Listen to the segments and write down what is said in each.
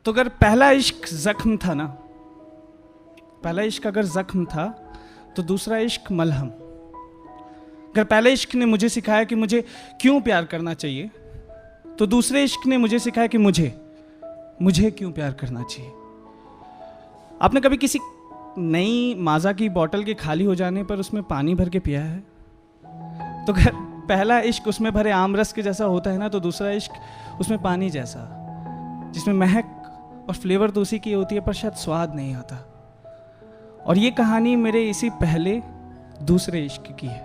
तो अगर पहला इश्क जख्म था ना, पहला इश्क अगर जख्म था तो दूसरा इश्क मलहम। अगर पहले इश्क ने मुझे सिखाया कि मुझे क्यों प्यार करना चाहिए, तो दूसरे इश्क ने मुझे सिखाया कि मुझे क्यों प्यार करना चाहिए। आपने कभी किसी नई माजा की बोतल के खाली हो जाने पर उसमें पानी भर के पिया है? तो अगर पहला इश्क उसमें भरे आमरस के जैसा होता है ना, तो दूसरा इश्क उसमें पानी जैसा, जिसमें महक और फ्लेवर तो उसी की होती है पर शायद स्वाद नहीं आता। और ये कहानी मेरे इसी पहले दूसरे इश्क की है।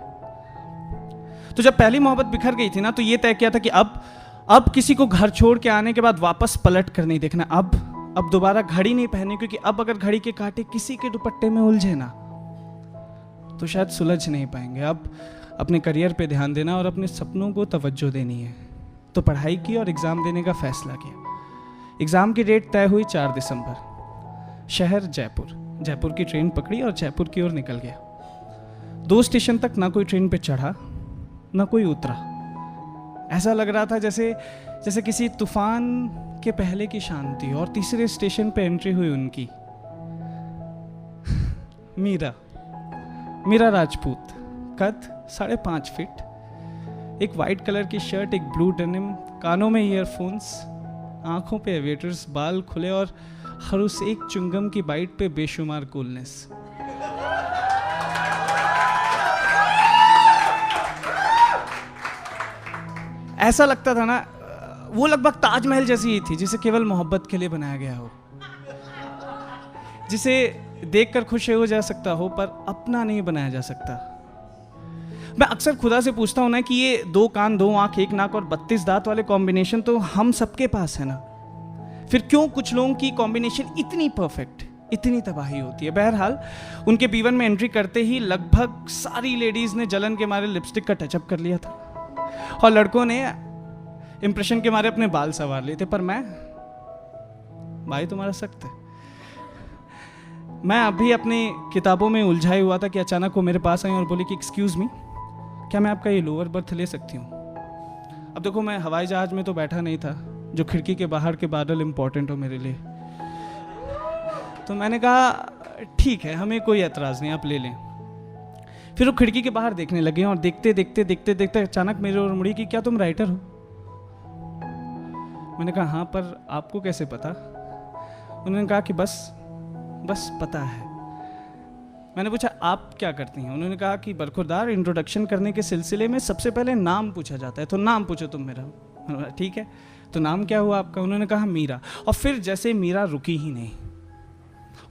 तो जब पहली मोहब्बत बिखर गई थी ना, तो ये तय किया था कि अब किसी को घर छोड़ के आने के बाद वापस पलट कर नहीं देखना। अब दोबारा घड़ी नहीं पहनी, क्योंकि अब अगर घड़ी के कांटे किसी के दुपट्टे में उलझे ना, तो शायद सुलझ नहीं पाएंगे। अब अपने करियर पे ध्यान देना और अपने सपनों को तवज्जो देनी है। तो पढ़ाई की और एग्ज़ाम देने का फैसला किया। एग्ज़ाम की डेट तय हुई 4 दिसंबर। शहर जयपुर की ट्रेन पकड़ी और जयपुर की ओर निकल गया। 2 स्टेशन तक ना कोई ट्रेन पे चढ़ा ना कोई उतरा। ऐसा लग रहा था जैसे किसी तूफान के पहले की शांति। और तीसरे स्टेशन पे एंट्री हुई उनकी, मीरा राजपूत, कद 5.5 फीट, एक वाइट कलर की शर्ट, एक ब्लू डेनिम, कानों में ईयरफोन्स, आंखों पे एवेटर्स, बाल खुले और हर उस एक चुंगम की बाइट पे बेशुमार कूलनेस। ऐसा लगता था ना, वो लगभग ताजमहल जैसी ही थी जिसे केवल मोहब्बत के लिए बनाया गया हो, जिसे देखकर खुश हो जा सकता हो पर अपना नहीं बनाया जा सकता। मैं अक्सर खुदा से पूछता हूं ना कि ये 2 कान 2 आंख 1 नाक और 32 दांत वाले कॉम्बिनेशन तो हम सबके पास है ना, फिर क्यों कुछ लोगों की कॉम्बिनेशन इतनी परफेक्ट, इतनी तबाही होती है। बहरहाल उनके B1 में एंट्री करते ही लगभग सारी लेडीज ने जलन के मारे लिपस्टिक का टचअप कर लिया था और लड़कों ने इंप्रेशन के मारे अपने बाल संवार लिए थे। पर मैं, भाई तुम्हारा सख्त है। मैं अभी अपनी किताबों में उलझाई हुआ था कि अचानक वो मेरे पास आई और बोली कि एक्सक्यूज मी, क्या मैं आपका ये लोअर बर्थ ले सकती हूँ? अब देखो, मैं हवाई जहाज में तो बैठा नहीं था जो खिड़की के बाहर के बादल इंपॉर्टेंट हो मेरे लिए। तो मैंने कहा ठीक है, हमें कोई एतराज़ नहीं, आप ले लें। फिर वो खिड़की के बाहर देखने लगे और देखते देखते अचानक मेरे ओर मुड़ी कि क्या तुम राइटर हो? मैंने कहा हाँ, पर आपको कैसे पता? उन्होंने कहा कि बस पता है। मैंने पूछा आप क्या करती हैं? उन्होंने कहा कि बरखुरदार, इंट्रोडक्शन करने के सिलसिले में सबसे पहले नाम पूछा जाता है, तो नाम पूछो तुम मेरा। ठीक है, तो नाम क्या हुआ आपका? उन्होंने कहा मीरा। और फिर जैसे मीरा रुकी ही नहीं,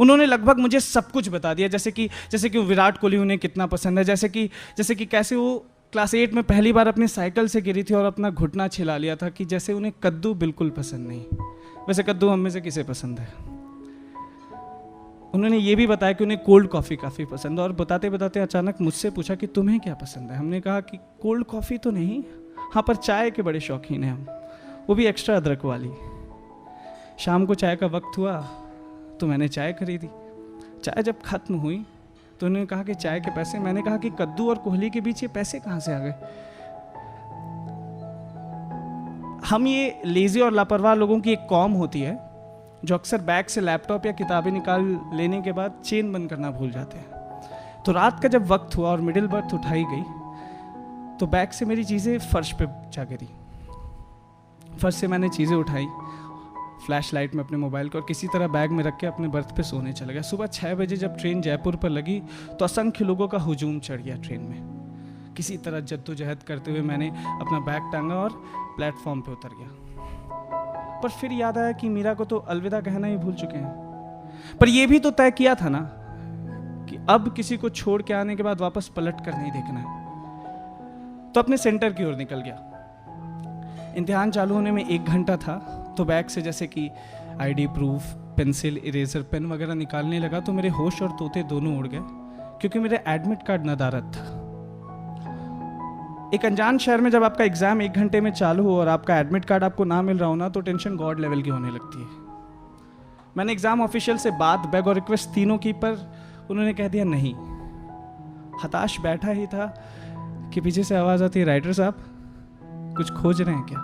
उन्होंने लगभग मुझे सब कुछ बता दिया, जैसे कि विराट कोहली उन्हें कितना पसंद है, जैसे कि कैसे वो क्लास 8 में पहली बार अपनी साइकिल से गिरी थी और अपना घुटना छिला लिया था, कि जैसे उन्हें कद्दू बिल्कुल पसंद नहीं। वैसे कद्दू हम में से किसे पसंद है? उन्होंने ये भी बताया कि उन्हें कोल्ड कॉफ़ी काफ़ी पसंद है। और बताते बताते अचानक मुझसे पूछा कि तुम्हें क्या पसंद है? हमने कहा कि कोल्ड कॉफ़ी तो नहीं, हाँ पर चाय के बड़े शौकीन हैं हम, वो भी एक्स्ट्रा अदरक वाली। शाम को चाय का वक्त हुआ तो मैंने चाय खरीदी। चाय जब खत्म हुई तो उन्होंने कहा कि चाय के पैसे। मैंने कहा कि कद्दू और कोहली के बीच ये पैसे कहाँ से आ गए? हम ये लेजी और लापरवाह लोगों की एक कौम होती है जो अक्सर बैग से लैपटॉप या किताबें निकाल लेने के बाद चेन बंद करना भूल जाते हैं। तो रात का जब वक्त हुआ और मिडिल बर्थ उठाई गई तो बैग से मेरी चीज़ें फर्श पे जा गिरी। फर्श से मैंने चीज़ें उठाई, फ्लैश लाइट में अपने मोबाइल को, और किसी तरह बैग में रख के अपने बर्थ पे सोने चला गया। सुबह 6 बजे जब ट्रेन जयपुर पर लगी तो असंख्य लोगों का हुजूम चढ़ गया ट्रेन में। किसी तरह जद्दोजहद करते हुए मैंने अपना बैग टांगा और प्लेटफॉर्म पे उतर गया। पर फिर याद आया कि मीरा को तो अलविदा कहना ही भूल चुके हैं। पर यह भी तो तय किया था ना कि अब किसी को छोड़ के आने के बाद वापस पलट कर नहीं देखना है। तो अपने सेंटर की ओर निकल गया। इम्तिहान चालू होने में 1 घंटा था तो बैग से जैसे कि ID proof, pencil, eraser, pen वगैरह निकालने लगा तो मेरे होश और तोते दोनों उड़ गए, क्योंकि मेरे एडमिट कार्ड नदारद था। एक अनजान शहर में जब आपका एग्जाम 1 घंटे में चालू हो और आपका एडमिट कार्ड आपको ना मिल रहा हो ना, तो टेंशन गॉड लेवल की होने लगती है। मैंने एग्जाम ऑफिशियल से बात, बैग और रिक्वेस्ट तीनों की, पर उन्होंने कह दिया नहीं। हताश बैठा ही था कि पीछे से आवाज आती है, राइटर साहब कुछ खोज रहे हैं क्या?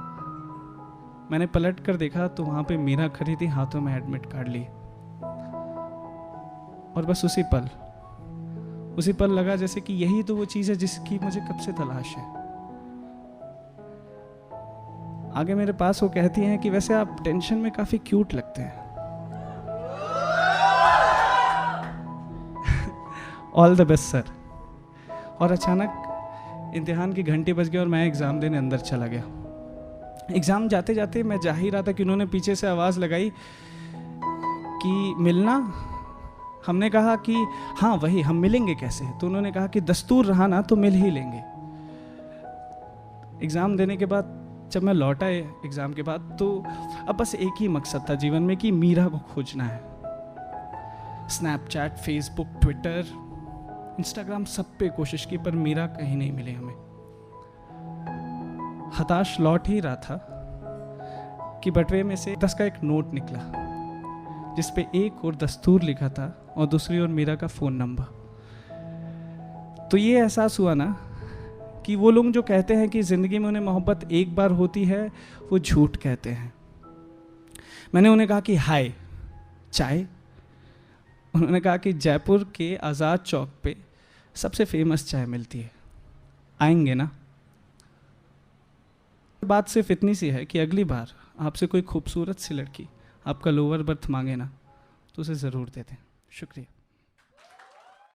मैंने पलट कर देखा तो वहाँ पे मीरा खड़ी थी, हाथों में एडमिट कार्ड लिए। और बस उसी पल लगा जैसे कि यही तो वो चीज़ है जिसकी मुझे कब से तलाश है। आगे मेरे पास वो कहती हैं कि वैसे आप टेंशन में काफ़ी क्यूट लगते हैं। All the best sir. और अचानक इम्तिहान की घंटी बज गई और मैं एग्ज़ाम देने अंदर चला गया। एग्ज़ाम जाते जाते मैं जा ही रहा था कि उन्होंने पीछे से आवाज़ लगाई कि मिलना। हमने कहा कि हाँ वही, हम मिलेंगे कैसे? तो उन्होंने कहा कि दस्तूर रहा ना तो मिल ही लेंगे। एग्ज़ाम देने के बाद जब मैं लौटा एग्ज़ाम के बाद, तो अब बस एक ही मकसद था जीवन में कि मीरा को खोजना है। स्नैपचैट, फेसबुक, ट्विटर, इंस्टाग्राम, सब पे कोशिश की, पर मीरा कहीं नहीं मिली हमें। हताश लौट ही रहा था कि बटुए में से 10 का एक नोट निकला जिस पे एक और दस्तूर लिखा था और दूसरी ओर मीरा का फ़ोन नंबर। तो ये एहसास हुआ ना कि वो लोग जो कहते हैं कि ज़िंदगी में उन्हें मोहब्बत एक बार होती है, वो झूठ कहते हैं। मैंने उन्हें कहा कि हाय चाय। उन्होंने कहा कि जयपुर के आज़ाद चौक पे सबसे फेमस चाय मिलती है, आएंगे ना? बात सिर्फ इतनी सी है कि अगली बार आपसे कोई खूबसूरत सी लड़की आपका लोअर बर्थ मांगे ना, तो उसे ज़रूर दे दें। शुक्रिया।